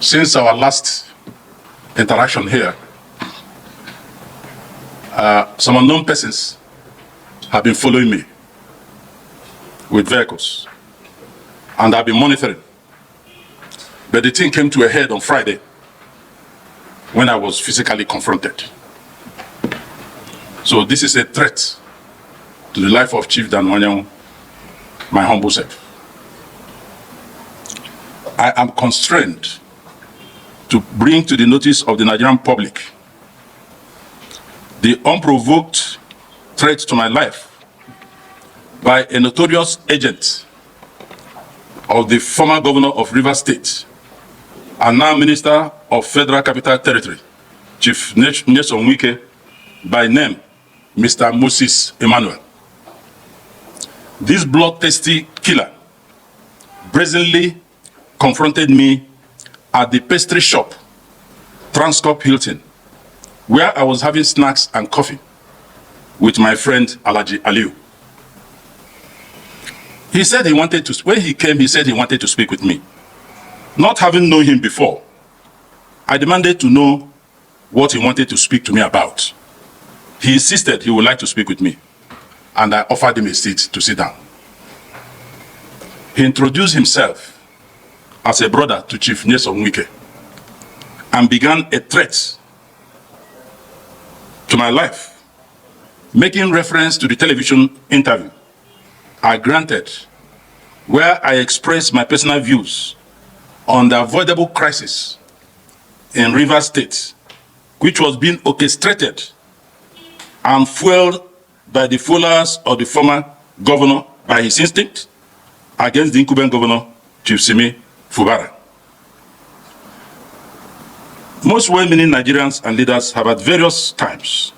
Since our last interaction here, some unknown persons have been following me with vehicles, and I've been monitoring. But the thing came to a head on Friday when I was physically confronted. So this is a threat to the life of Chief Dan Wanyang, my humble self. I am constrained to bring to the notice of the Nigerian public the unprovoked threat to my life by a notorious agent of the former governor of Rivers State and now Minister of Federal Capital Territory, Chief Nyesom Wike, by name Mr. Moses Emmanuel. This bloodthirsty killer brazenly confronted me at the pastry shop, Transcorp Hilton, where I was having snacks and coffee with my friend Alhaji Aliu. He said he wanted to, when he came, he said he wanted to speak with me. Not having known him before, I demanded to know what he wanted to speak to me about. He insisted he would like to speak with me, and I offered him a seat to sit down. He introduced himself as a brother to Chief Nyesom Wike and began a threat to my life, making reference to the television interview I granted, where I expressed my personal views on the avoidable crisis in Rivers State, which was being orchestrated and fueled by the followers of the former governor by his instinct against the incumbent governor, Chief Simi Fubara. Most well-meaning Nigerians and leaders have at various times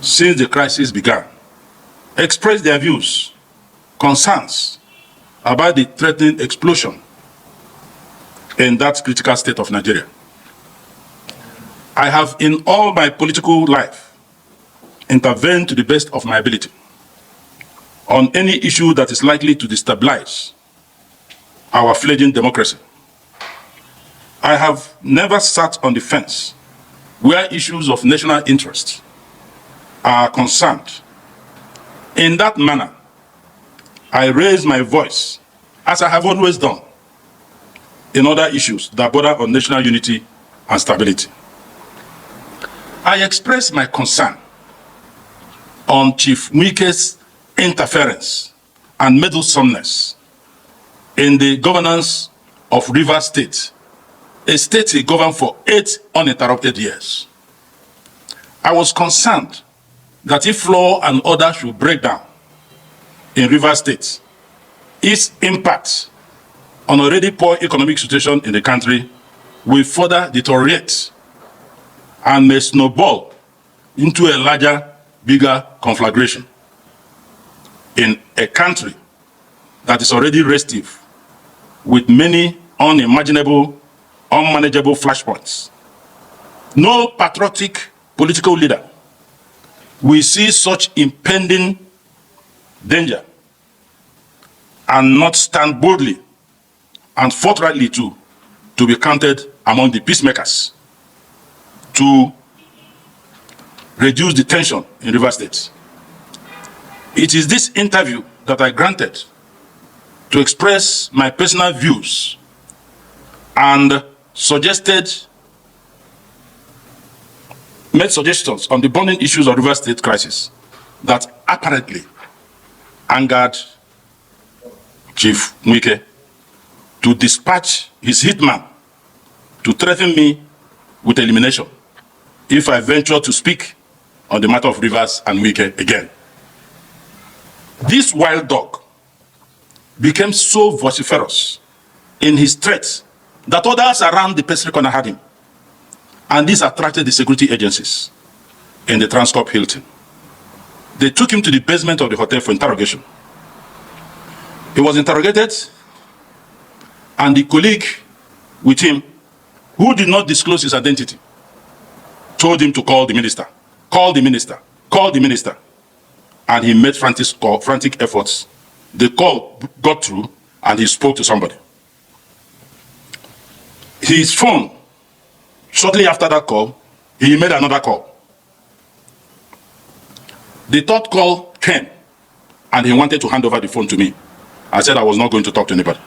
since the crisis began expressed their views, concerns about the threatening explosion in that critical state of Nigeria. I have in all my political life intervened to the best of my ability on any issue that is likely to destabilize our fledgling democracy. I have never sat on the fence where issues of national interest are concerned. In that manner, I raise my voice, as I have always done, in other issues that border on national unity and stability. I express my concern on Chief Wike's interference and meddlesomeness in the governance of Rivers State, a state he governed for 8 uninterrupted years. I was concerned that if law and order should break down in Rivers State, its impact on already poor economic situation in the country will further deteriorate and may snowball into a larger, bigger conflagration in a country that is already restive with many unimaginable, unmanageable flashpoints. No patriotic political leader will see such impending danger and not stand boldly and forthrightly to be counted among the peacemakers to reduce the tension in Rivers State. It is this interview that I granted to express my personal views and made suggestions on the burning issues of Rivers State crisis that apparently angered Chief Wike to dispatch his hitman to threaten me with elimination if I venture to speak on the matter of Rivers and Wike again. This wild dog became so vociferous in his threats that others around the pastry corner had him. And this attracted the security agencies in the Transcorp Hilton. They took him to the basement of the hotel for interrogation. He was interrogated, and the colleague with him, who did not disclose his identity, told him to call the minister, call the minister, call the minister. And he made frantic efforts. The call got through, and he spoke to somebody. His phone, shortly after that call, he made another call. The third call came, and he wanted to hand over the phone to me. I said I was not going to talk to anybody.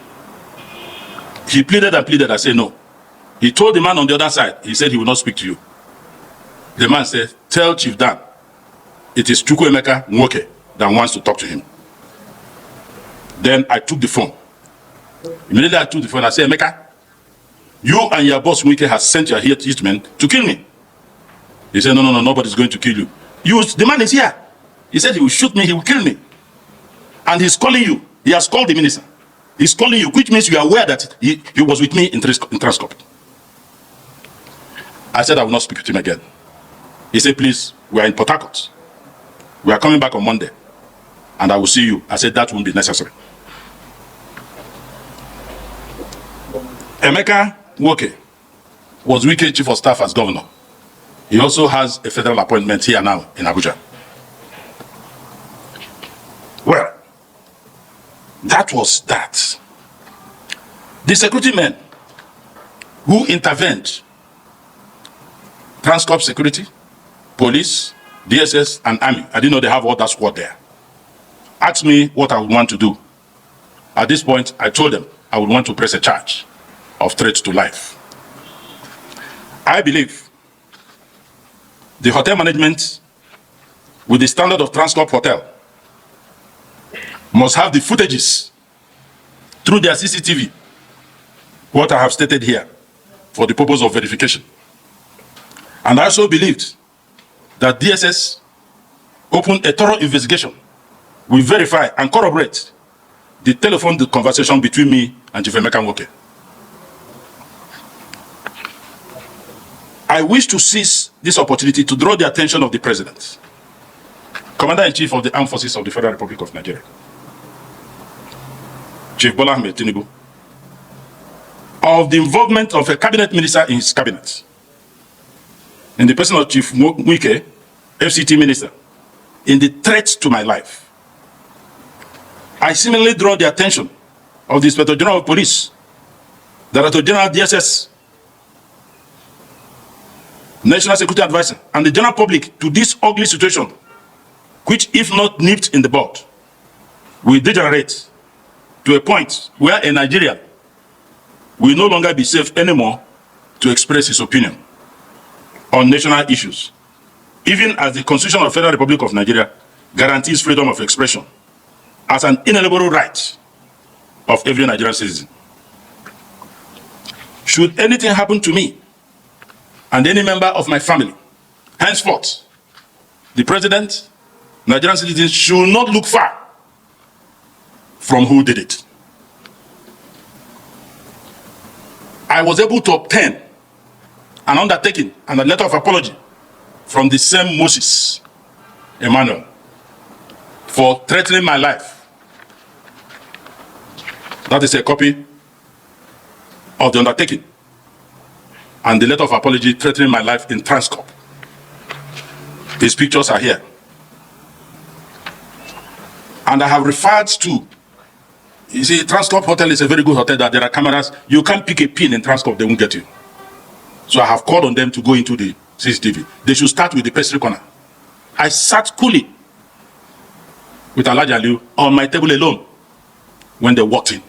He pleaded and pleaded. I said no. He told the man on the other side, he said he will not speak to you. The man said, tell Chief Dan, it is Chukwuemeka Nwoke that wants to talk to him. Then I took the phone. Immediately I took the phone. I said, Emeka, you and your boss Wike has sent your hitmen to kill me. He said, no, nobody's going to kill you. The man is here. He said he will shoot me, he will kill me. And he's calling you. He has called the minister. He's calling you, which means you are aware that he was with me in Transcorp. I said I will not speak with him again. He said, please, we are in Port Harcourt. We are coming back on Monday, and I will see you. I said that won't be necessary. Emeka Nwoke was Wike Chief of Staff as governor. He also has a federal appointment here now in Abuja. Well, that was that. The security men who intervened, Transcorp Security, Police, DSS, and Army, I didn't know they have all that squad there, asked me what I would want to do. At this point, I told them I would want to press a charge of threat to life. I believe the hotel management, with the standard of Transcorp Hotel, must have the footages through their CCTV, what I have stated here, for the purpose of verification. And I also believed that DSS opened a thorough investigation, will verify and corroborate the telephone conversation between me and Chief Emeka Nwoke. I wish to seize this opportunity to draw the attention of the President, Commander-in-Chief of the Armed Forces of the Federal Republic of Nigeria, Chief Bola Ahmed Tinubu, of the involvement of a cabinet minister in his cabinet, in the person of Chief Wike, FCT minister, in the threat to my life. I similarly draw the attention of the Inspector General of Police, Director General DSS, National Security Advisor, and the general public to this ugly situation, which, if not nipped in the bud, will degenerate to a point where a Nigerian will no longer be safe anymore to express his opinion on national issues, even as the Constitution of the Federal Republic of Nigeria guarantees freedom of expression as an inalienable right of every Nigerian citizen. Should anything happen to me and any member of my family, henceforth, the President, Nigerian citizens should not look far from who did it. I was able to obtain an undertaking and a letter of apology from the same Moses Emmanuel for threatening my life. That is a copy of the undertaking and the letter of apology threatening my life in Transcorp. His pictures are here. And I have referred to, you see, Transcorp Hotel is a very good hotel that there are cameras. You can't pick a pin in Transcorp, they won't get you. So I have called on them to go into the CCTV. They should start with the pastry corner. I sat coolly with Alhaji Aliu on my table alone when they walked in.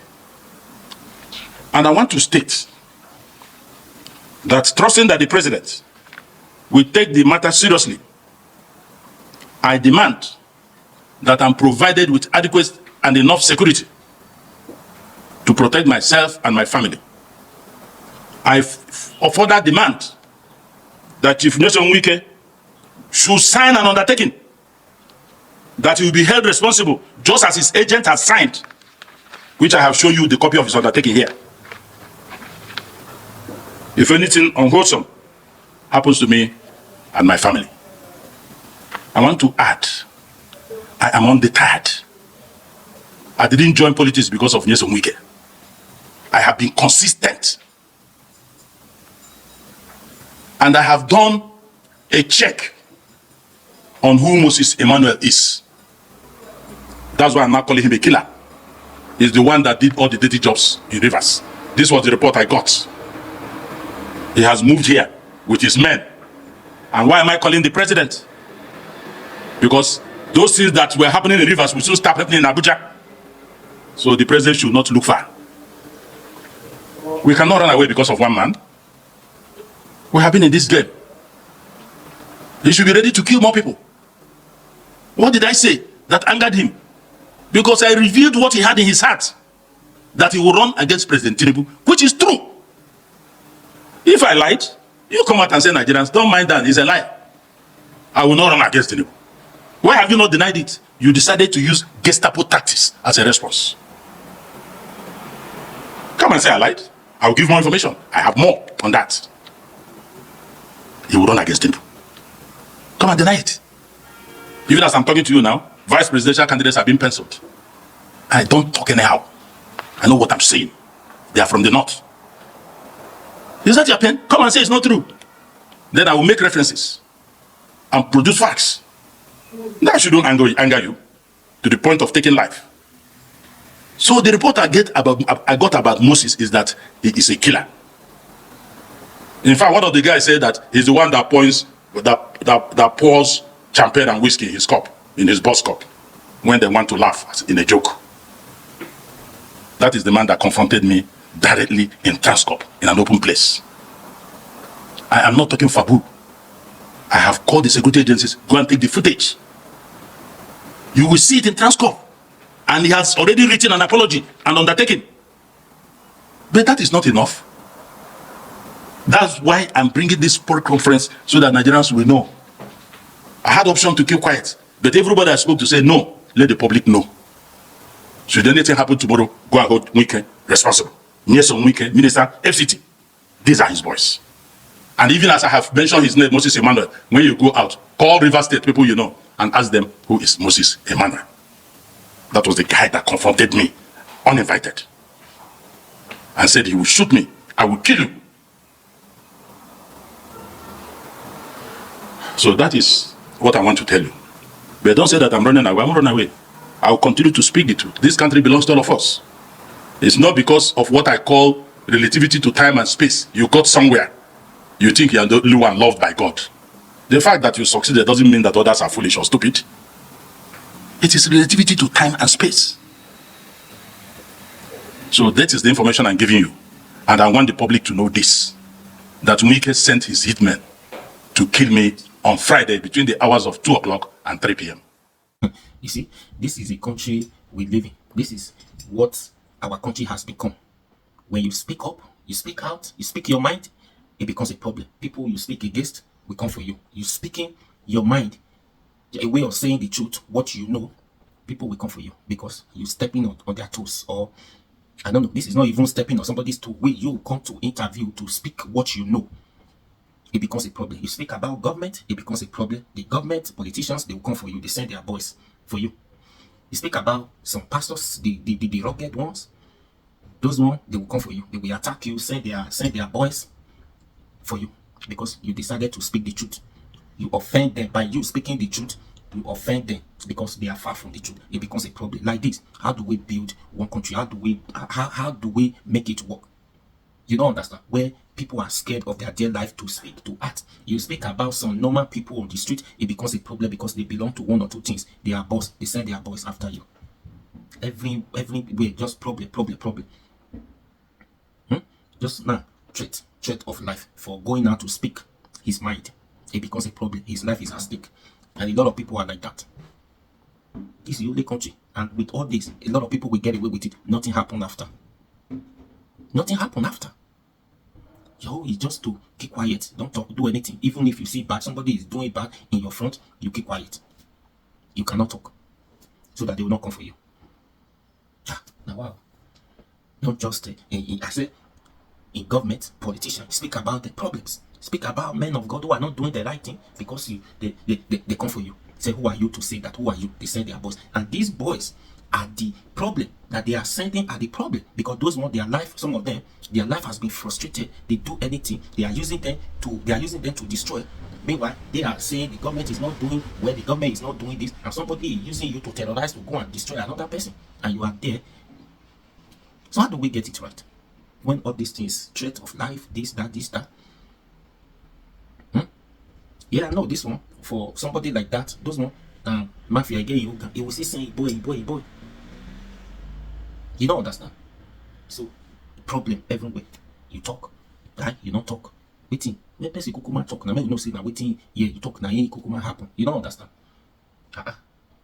And I want to state that, trusting that the President will take the matter seriously, I demand that I'm provided with adequate and enough security to protect myself and my family. I further demand that Chief Nyesom Wike should sign an undertaking that he will be held responsible just as his agent has signed, which I have shown you the copy of his undertaking here. If anything unwholesome happens to me and my family, I want to add, I am undeterred. I didn't join politics because of Nyesom Wike. I have been consistent. And I have done a check on who Moses Emmanuel is. That's why I'm not calling him a killer. He's the one that did all the dirty jobs in Rivers. This was the report I got. He has moved here with his men. And why am I calling the president? Because those things that were happening in Rivers will soon start happening in Abuja. So the president should not look far. We cannot run away because of one man. We have been in this game. He should be ready to kill more people. What did I say that angered him? Because I revealed what he had in his heart, that he will run against President Tinubu, which is true. If I lied, you come out and say, Nigerians, don't mind that, he's a liar. I will not run against Tinubu. Why have you not denied it? You decided to use Gestapo tactics as a response. Come and say I lied. I will give more information. I have more on that. He will run against Tinubu. Come and deny it. Even as I'm talking to you now, vice presidential candidates have been penciled. I don't talk anyhow. I know what I'm saying. They are from the north. Is that your pen? Come and say it's not true. Then I will make references and produce facts. That shouldn't anger you to the point of taking life. So the report I got about Moses is that he is a killer. In fact, one of the guys said that he's the one that pours champagne and whiskey in his cup, in his boss cup, when they want to laugh in a joke. That is the man that confronted me directly in Transcorp, in an open place. I am not talking fabu. I have called the security agencies, go and take the footage. You will see it in Transcorp. And he has already written an apology and undertaken. But that is not enough. That's why I'm bringing this press conference, so that Nigerians will know. I had option to keep quiet, but everybody I spoke to say no, let the public know. Should anything happen tomorrow, go and hold Wike responsible. Nyesom Wike, Minister, FCT. These are his boys. And even as I have mentioned his name, Moses Emmanuel, when you go out, call River State people you know and ask them who is Moses Emmanuel. That was the guy that confronted me, uninvited, and said he will shoot me, I will kill you. So that is what I want to tell you. But don't say that I'm running away. I won't run away. I will continue to speak the truth. This country belongs to all of us. It's not because of what I call relativity to time and space. You got somewhere. You think you are the only one loved by God. The fact that you succeeded doesn't mean that others are foolish or stupid. It is relativity to time and space. So that is the information I'm giving you. And I want the public to know this. That Wike sent his hitmen to kill me on Friday between the hours of 2 o'clock and 3 p.m. You see, this is the country we live in. This is what our country has become. When you speak up, you speak out, you speak your mind, it becomes a problem. People you speak against will come for you. You speaking your mind, a way of saying the truth, what you know, people will come for you because you stepping on their toes. Or I don't know, this is not even stepping on somebody's toe. When you come to interview to speak what you know, it becomes a problem. You speak about government, it becomes a problem. The government, politicians, they will come for you. They send their boys for you. You speak about some pastors, the rugged ones, those ones, they will come for you. They will attack you, send their boys for you because you decided to speak the truth. You offend them. By you speaking the truth, you offend them because they are far from the truth. It becomes a problem. Like this, how do we build one country? How do we make it work? You don't understand. Where people are scared of their dear life to speak, to act. You speak about some normal people on the street, it becomes a problem because they belong to one or two things. They are boss. They send their boys after you. Every way, just problem. Just now, threat of life for going out to speak his mind. It becomes a problem. His life is at stake. And a lot of people are like that. This is the only country. And with all this, a lot of people will get away with it. Nothing happened after. Nothing happened after. Yo, it's just to keep quiet. Don't talk, do anything. Even if you see bad, somebody is doing bad in your front, you keep quiet. You cannot talk. So that they will not come for you. Now wow. Not just, I say, in government, politicians, speak about the problems. Speak about men of God who are not doing the right thing because they come for you. Say, who are you to say that? Who are you? They send their boys. And these boys are the problem that they are sending are the problem because those want their life, some of them, their life has been frustrated. They do anything. They are using them to destroy. Meanwhile, they are saying the government is not doing well, the government is not doing this, and somebody is using you to terrorize to go and destroy another person, and you are there. So how do we get it right? When all these things, threat of life, this, that, Yeah, no, this one for somebody like that, those one, mafia again, you will see saying boy. You don't understand. So problem everywhere. You talk, right? You don't talk. Waiting. When person kukuma talk, now you know say now waiting. Yeah, you talk now. Ain't kukuma happen. You don't understand.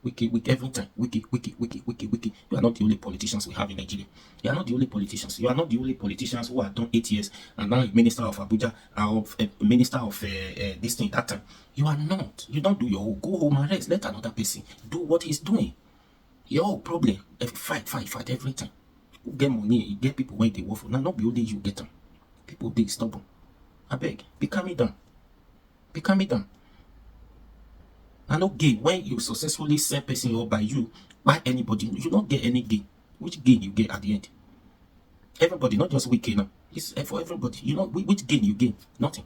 Wiki, every time. Wiki. You are not the only politicians we have in Nigeria. You are not the only politicians. You are not the only politicians who have done 8 years and now minister of Abuja, of minister of this thing that time. You are not. You don't do your own. Go home and rest. Let another person do what he's doing. Your problem. Fight every time. You get money. You get people when they work for. Now not be only you get them. People they stubborn. I beg. Be calm down. Be calm down. And no gain when you successfully send person or by you, by anybody, you don't get any gain. Which gain you get at the end? Everybody, not just Wike now. It's for everybody. You know which gain you gain? Nothing.